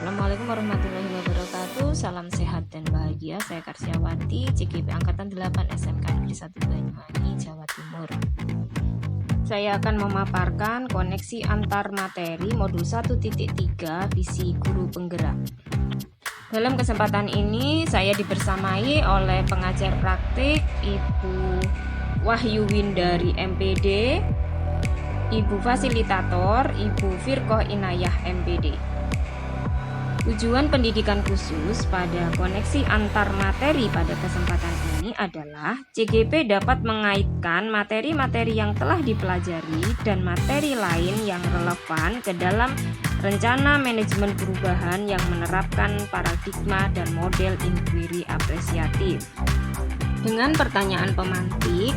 Assalamualaikum warahmatullahi wabarakatuh. Salam sehat dan bahagia. Saya Karsyawati, CGP Angkatan 8 SMK Negeri 1 Banyuwangi, Jawa Timur. Saya akan memaparkan koneksi antar materi modul 1.3 visi guru penggerak. Dalam kesempatan ini saya dibersamai oleh pengajar praktik Ibu Wahyu Windari MPD, Ibu Fasilitator Ibu Firkoh Inayah MPD. Tujuan pendidikan khusus pada koneksi antar materi pada kesempatan ini adalah CGP dapat mengaitkan materi-materi yang telah dipelajari dan materi lain yang relevan ke dalam rencana manajemen perubahan yang menerapkan paradigma dan model inquiry apresiatif. Dengan pertanyaan pemantik,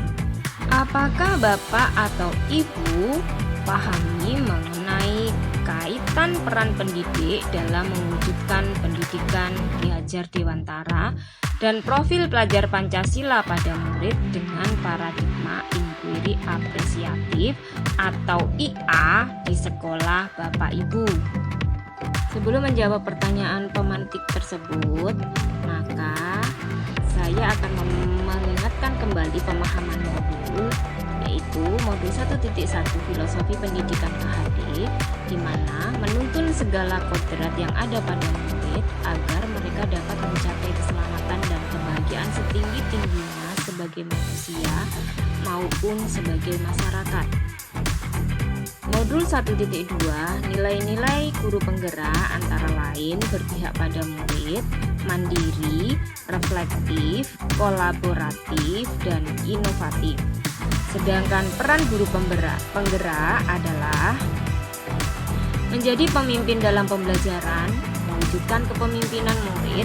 apakah Bapak atau Ibu pahami mengenai kaitan peran pendidik dalam mewujudkan pendidikan Ki Hajar Dewantara dan profil pelajar Pancasila pada murid dengan paradigma inquiry apresiatif atau IA di sekolah Bapak Ibu? Sebelum menjawab pertanyaan pemantik tersebut, maka saya akan mengingatkan kembali pemahaman modul, yaitu modul 1.1 filosofi pendidikan KHD, di mana menuntun segala kodrat yang ada pada murid agar mereka dapat mencapai keselamatan dan kebahagiaan setinggi-tingginya sebagai manusia maupun sebagai masyarakat. Modul 1.2 nilai-nilai guru penggerak antara lain berpihak pada murid, mandiri, reflektif, kolaboratif, dan inovatif. Sedangkan peran guru penggerak adalah menjadi pemimpin dalam pembelajaran, mewujudkan kepemimpinan murid,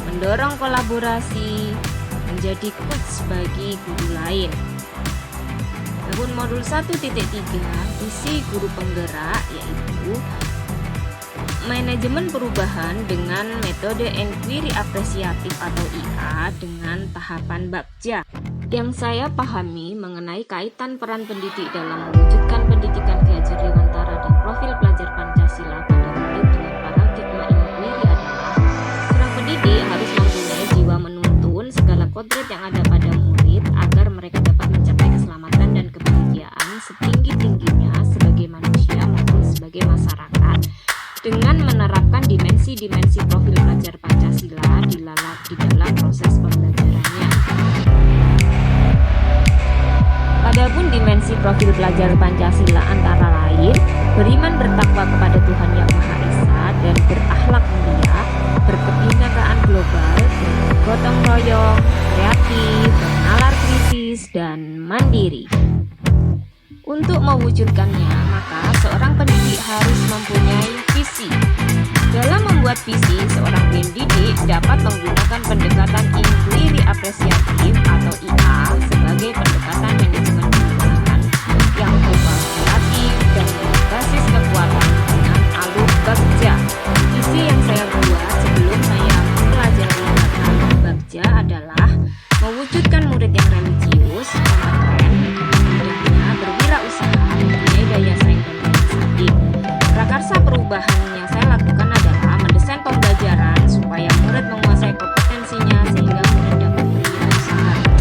mendorong kolaborasi, menjadi coach bagi guru lain. Adapun modul 1.3 visi guru penggerak yaitu manajemen perubahan dengan metode inquiry apresiatif atau IA dengan tahapan Bagja. Yang saya pahami mengenai kaitan peran pendidik dalam mewujudkan pendidikan Ki Hajar Dewantara dan profil pelajar Pancasila pada murid dengan paradigma inquiry adalah seorang pendidik harus mempunyai jiwa menuntun segala kodrat yang ada pada murid agar mereka dapat mencapai keselamatan dan kebahagiaan setinggi-tingginya sebagai manusia maupun sebagai masyarakat dengan menerapkan dimensi-dimensi profil pelajar Pancasila di dalam proses pembelajarannya. Adapun dimensi profil pelajar Pancasila antara lain beriman bertakwa kepada Tuhan Yang Maha Esa dan berakhlak mulia, berkebinekaan global, bergotong royong, kreatif, bernalar kritis, dan mandiri. Untuk mewujudkannya, maka seorang pendidik harus mempunyai visi. Dalam membuat visi, seorang pendidik dapat menggunakan pendekatan inquiry apresiatif atau IA sebagai pendekatan manajemen perubahan yang kolaboratif dan berbasis kekuatan dengan alur Bagja. Visi yang saya buat sebelum saya mempelajari alur Bagja adalah mewujudkan murid yang religius, kompeten, mudahnya berwirausaha, mempunyai daya saing dan inisiatif. Prakarsa perubahan yang saya lakukan adalah mendesain pembelajaran supaya murid menguasai kompetensinya sehingga murid dapat berwirausaha.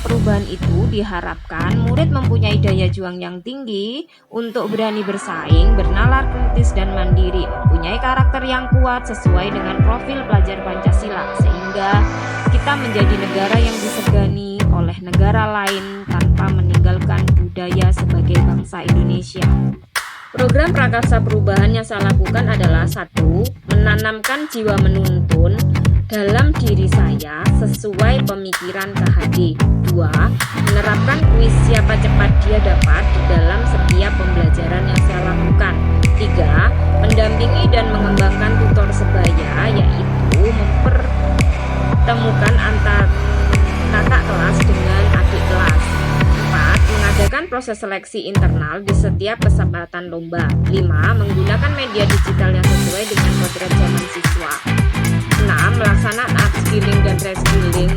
perubahan itu diharapkan murid mempunyai daya juang yang tinggi untuk berani bersaing, bernalar kritis dan mandiri, mempunyai karakter yang kuat sesuai dengan profil pelajar Pancasila, sehingga kita menjadi negara yang disegani oleh negara lain tanpa meninggalkan budaya sebagai bangsa Indonesia. Program Prakarsa Perubahan yang saya lakukan adalah 1. Menanamkan jiwa menuntun dalam diri saya sesuai pemikiran KHD. 2. Menerapkan kuis siapa cepat dia dapat di dalam setiap pembelajaran yang saya lakukan. 3. Mendampingi dan mengembangkan tutor sebaya, yaitu mempertemukan antar kakak kelas dengan adik kelas. 4. Mengadakan proses seleksi internal di setiap kesempatan lomba. 5. Menggunakan media digital yang sesuai dengan kodrat zaman siswa. 6. Melaksanakan upskilling dan reskilling